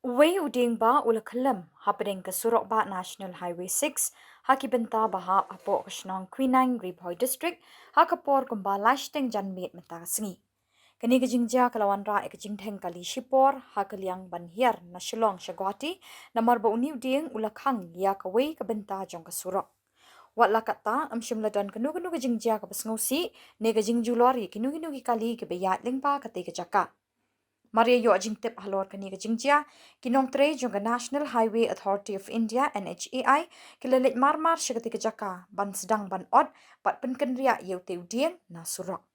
Way Diengban ula Khyllem happening ke Surok National Highway 6 hakibenta baha apo Shillong Quinine Khubor district hakapor kumbalash teng janmit mata sengi. Kini kejingja kelawan ra ekejingtheng kali shipor hakaliang banhiar na Shillong Shagwati namar ba uniu ding ula khang ya kawai kebenta jong ke Surok. Wat lakata am shimladan kenu kejingja ke pesngosi ne kejingju lori kenu kali ke beyat lingpa kate kejaka. Maria yo jingtip halor kani kejingja kinong tre jong National Highway Authority of India NHAI kilelit marmar syakati kejaka ban sedang ban od pat penken ria yau teu dieng na Surok.